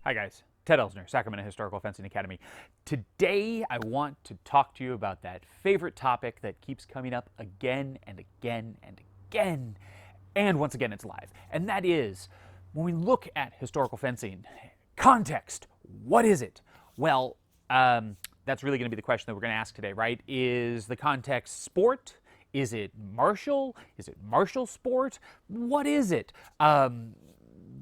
Hi guys, Ted Elsner, Sacramento Historical Fencing Academy. Today I want to talk to you about that favorite topic that keeps coming up again and again and again, and once again it's live. And that is, when we look at historical fencing, context, what is it? Well, that's really going to be the question that we're going to ask today, right? Is the context sport? Is it martial? Is it martial sport? What is it?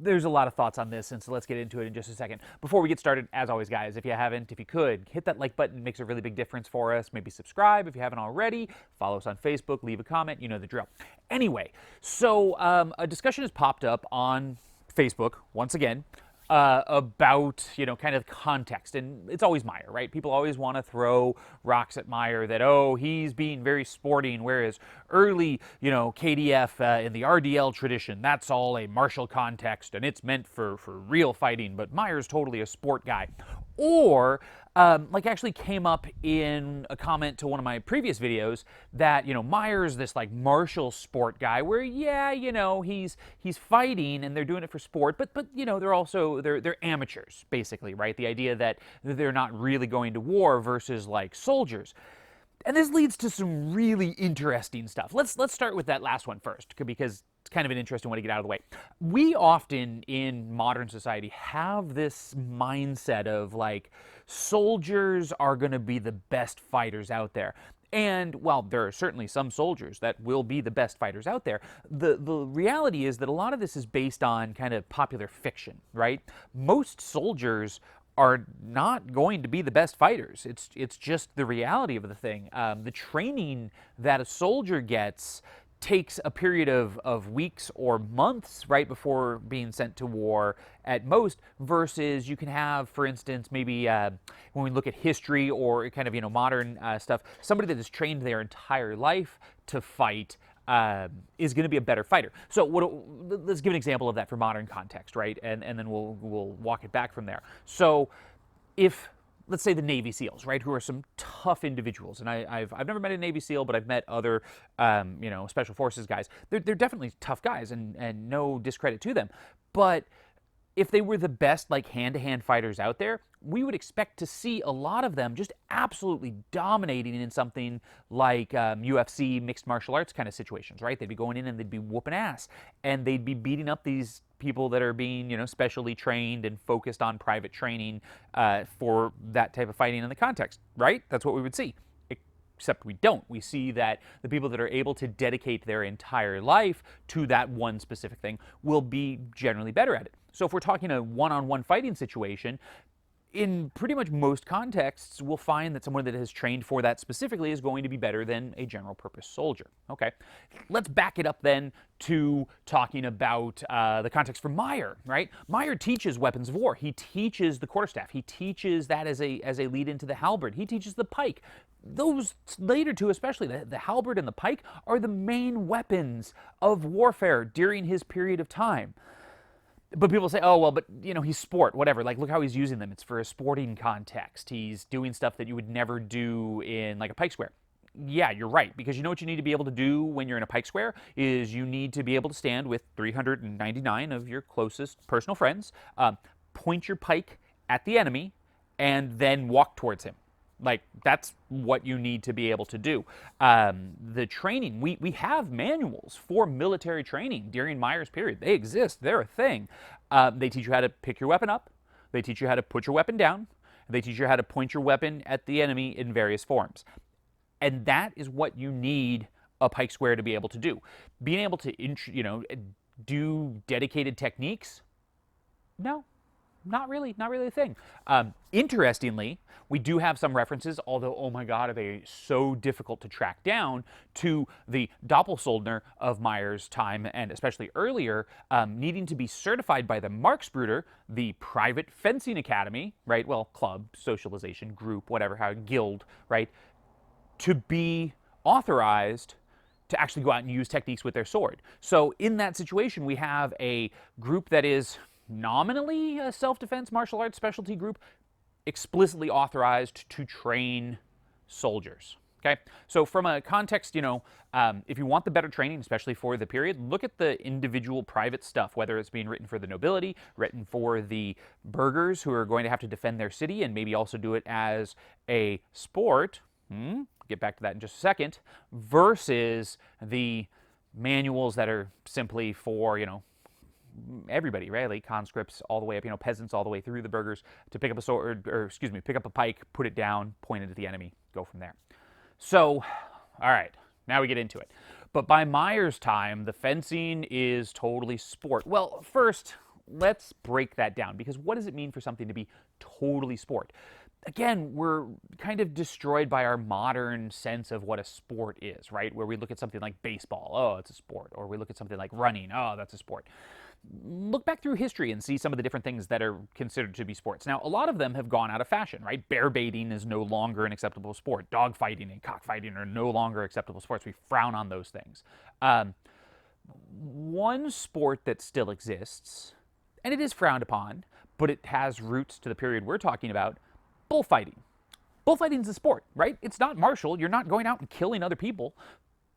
There's a lot of thoughts on this, and so let's get into it in just a second. Before we get started, as always, guys, if you haven't, if you could, hit that like button. It makes a really big difference for us. Maybe subscribe if you haven't already. Follow us on Facebook. Leave a comment. You know the drill. Anyway, so a discussion has popped up on Facebook, once again, about, kind of context. And it's always Meyer, right? People always want to throw rocks at Meyer that, oh, he's being very sporting, whereas early, KDF in the RDL tradition, that's all a martial context and it's meant for real fighting, but Meyer's totally a sport guy. Or, actually came up in a comment to one of my previous videos that, Meyer's this like martial sport guy where, yeah, he's fighting and they're doing it for sport, but they're also, they're amateurs, basically, right? The idea that they're not really going to war versus like soldiers. And this leads to some really interesting stuff. Let's start with that last one first, because it's kind of an interesting one to get out of the way. We often in modern society have this mindset of like soldiers are going to be the best fighters out there. And while there are certainly some soldiers that will be the best fighters out there, the reality is that a lot of this is based on kind of popular fiction, right? Most soldiers are not going to be the best fighters. It's just the reality of the thing. The training that a soldier gets takes a period of weeks or months right before being sent to war at most, versus you can have, for instance, maybe when we look at history or kind of modern stuff, somebody that has trained their entire life to fight is going to be a better fighter. So let's give an example of that for modern context, right? And then we'll walk it back from there. So if, let's say, the Navy SEALs, right, who are some tough individuals, and I've never met a Navy SEAL, but I've met other, Special Forces guys. They're definitely tough guys, and no discredit to them. But if they were the best, like, hand-to-hand fighters out there, we would expect to see a lot of them just absolutely dominating in something like UFC, mixed martial arts kind of situations, right? They'd be going in and they'd be whooping ass, and they'd be beating up these people that are being, specially trained and focused on private training for that type of fighting in the context, right? That's what we would see. Except we don't. We see that the people that are able to dedicate their entire life to that one specific thing will be generally better at it. So if we're talking a one-on-one fighting situation, in pretty much most contexts, we'll find that someone that has trained for that specifically is going to be better than a general purpose soldier. Okay, let's back it up then to talking about the context for Meyer, right? Meyer teaches weapons of war. He teaches the quarterstaff. He teaches that as a lead into the halberd. He teaches the pike. Those later two, especially the halberd and the pike, are the main weapons of warfare during his period of time. But people say, oh, well, but, he's sport, whatever. Like, look how he's using them. It's for a sporting context. He's doing stuff that you would never do in, like, a pike square. Yeah, you're right, because you know what you need to be able to do when you're in a pike square is you need to be able to stand with 399 of your closest personal friends, point your pike at the enemy, and then walk towards him. Like, that's what you need to be able to do. The training, we have manuals for military training during Meyer's period. They exist. They're a thing. They teach you how to pick your weapon up. They teach you how to put your weapon down. They teach you how to point your weapon at the enemy in various forms. And that is what you need a pike square to be able to do. Being able to, do dedicated techniques? No. Not really a thing. Interestingly, we do have some references, although, oh my God, are they so difficult to track down, to the Doppelsoldner of Meyer's time, and especially earlier, needing to be certified by the Marksbrüder, the private fencing academy, right? Well, club, socialization, group, whatever, how guild, right? To be authorized to actually go out and use techniques with their sword. So in that situation, we have a group that is nominally a self-defense martial arts specialty group, explicitly authorized to train soldiers. Okay, so from a context, if you want the better training, especially for the period, look at the individual private stuff, whether it's being written for the nobility, written for the burghers who are going to have to defend their city and maybe also do it as a sport. Get back to that in just a second, versus the manuals that are simply for, everybody, right? Like conscripts all the way up, peasants all the way through the burghers to pick up a sword, or excuse me, pick up a pike, put it down, point it at the enemy, go from there. So, all right, now we get into it. But by Meyer's time, the fencing is totally sport. Well, first, let's break that down, because what does it mean for something to be totally sport? Again, we're kind of destroyed by our modern sense of what a sport is, right? Where we look at something like baseball, oh, it's a sport. Or we look at something like running, oh, that's a sport. Look back through history and see some of the different things that are considered to be sports. Now, a lot of them have gone out of fashion, right? Bear baiting is no longer an acceptable sport. Dog fighting and cockfighting are no longer acceptable sports. We frown on those things. One sport that still exists, and it is frowned upon, but it has roots to the period we're talking about, bullfighting. Bullfighting is a sport, right? It's not martial. You're not going out and killing other people,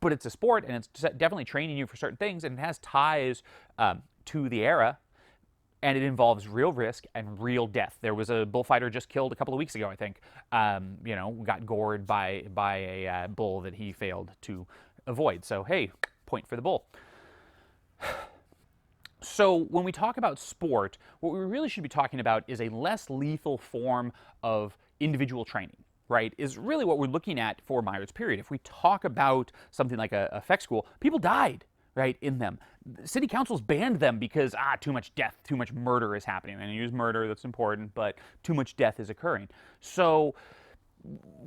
but it's a sport, and it's definitely training you for certain things, and it has ties to the era, and it involves real risk and real death. There was a bullfighter just killed a couple of weeks ago, I think, got gored by a bull that he failed to avoid. So, hey, point for the bull. So when we talk about sport, what we really should be talking about is a less lethal form of individual training, right? Is really what we're looking at for Meyer's period. If we talk about something like a fecht school, people died, right, in them. City councils banned them because, too much death, too much murder is happening. And I use murder, that's important, but too much death is occurring. So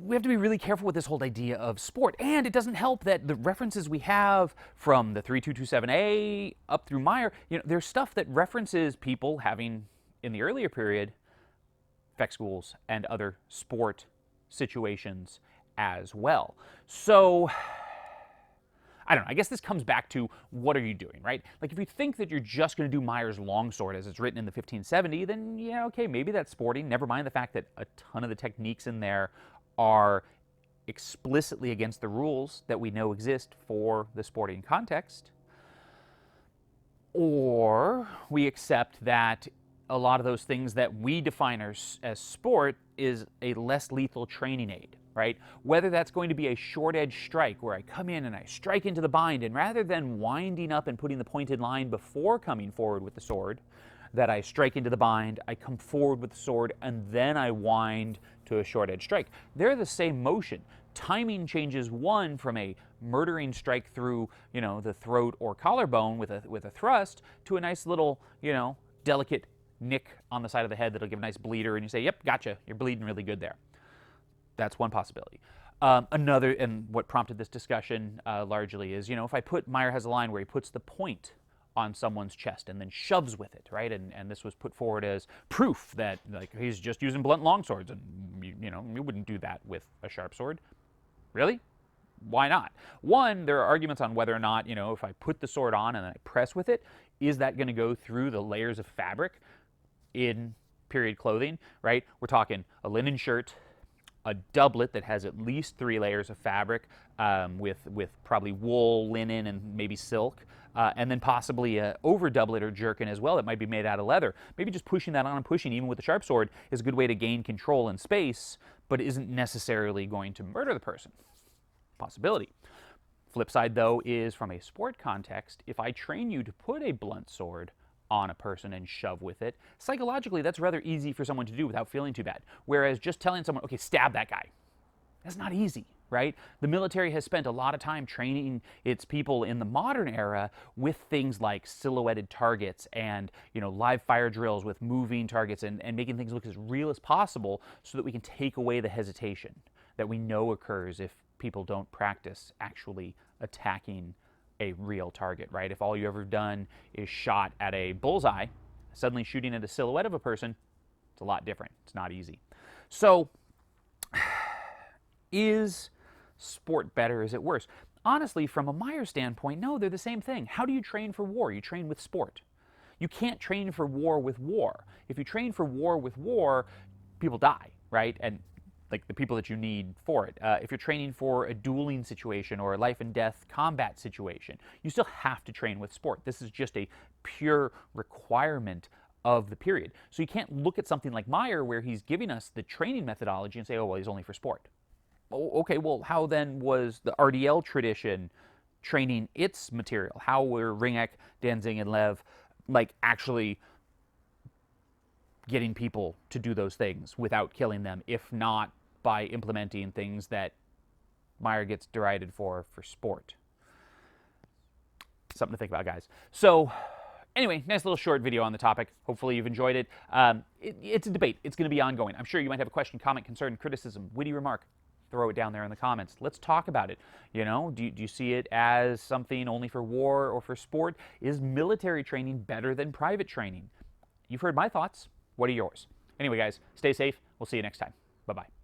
we have to be really careful with this whole idea of sport. And it doesn't help that the references we have from the 3227A up through Meyer, there's stuff that references people having, in the earlier period, fecht schools and other sport situations as well. So I don't know, I guess this comes back to what are you doing, right? Like if you think that you're just going to do Meyer's longsword as it's written in the 1570, then yeah, okay, maybe that's sporting. Never mind the fact that a ton of the techniques in there are explicitly against the rules that we know exist for the sporting context. Or we accept that a lot of those things that we define as sport is a less lethal training aid, right? Whether that's going to be a short edge strike where I come in and I strike into the bind, and rather than winding up and putting the pointed line before coming forward with the sword, that I strike into the bind, I come forward with the sword, and then I wind to a short edge strike. They're the same motion. Timing changes one from a murdering strike through, the throat or collarbone with a thrust to a nice little, delicate nick on the side of the head that'll give a nice bleeder, and you say, yep, gotcha, you're bleeding really good there. That's one possibility. Another, and what prompted this discussion largely is, if I Meyer has a line where he puts the point on someone's chest and then shoves with it, right? And this was put forward as proof that he's just using blunt longswords, and you wouldn't do that with a sharp sword. Really? Why not? One, there are arguments on whether or not, if I put the sword on and then I press with it, is that going to go through the layers of fabric in period clothing, right? We're talking a linen shirt, a doublet that has at least 3 layers of fabric with probably wool, linen, and maybe silk, and then possibly a over doublet or jerkin as well that might be made out of leather. Maybe just pushing that on and pushing, even with a sharp sword, is a good way to gain control in space, but isn't necessarily going to murder the person. Possibility. Flip side, though, is from a sport context, if I train you to put a blunt sword on a person and shove with it, psychologically that's rather easy for someone to do without feeling too bad. Whereas just telling someone, okay, stab that guy, that's not easy, right? The military has spent a lot of time training its people in the modern era with things like silhouetted targets and live fire drills with moving targets and making things look as real as possible so that we can take away the hesitation that we know occurs if people don't practice actually attacking a real target, right? If all you ever done is shot at a bullseye, suddenly shooting at a silhouette of a person, it's a lot different. It's not easy. So, is sport better? Is it worse? Honestly, from a Meyer standpoint, no, they're the same thing. How do you train for war? You train with sport. You can't train for war with war. If you train for war with war, people die, right? And like the people that you need for it. If you're training for a dueling situation or a life and death combat situation, you still have to train with sport. This is just a pure requirement of the period. So you can't look at something like Meyer where he's giving us the training methodology and say, oh, well, he's only for sport. Oh, okay, well, how then was the RDL tradition training its material? How were Ringek, Danzig, and Lev like actually getting people to do those things without killing them, if not by implementing things that Meyer gets derided for sport? Something to think about, guys. So anyway, nice little short video on the topic. Hopefully you've enjoyed it. It's a debate. It's going to be ongoing. I'm sure you might have a question, comment, concern, criticism, witty remark. Throw it down there in the comments. Let's talk about it. You know, do you see it as something only for war or for sport? Is military training better than private training? You've heard my thoughts. What are yours? Anyway, guys, stay safe. We'll see you next time. Bye-bye.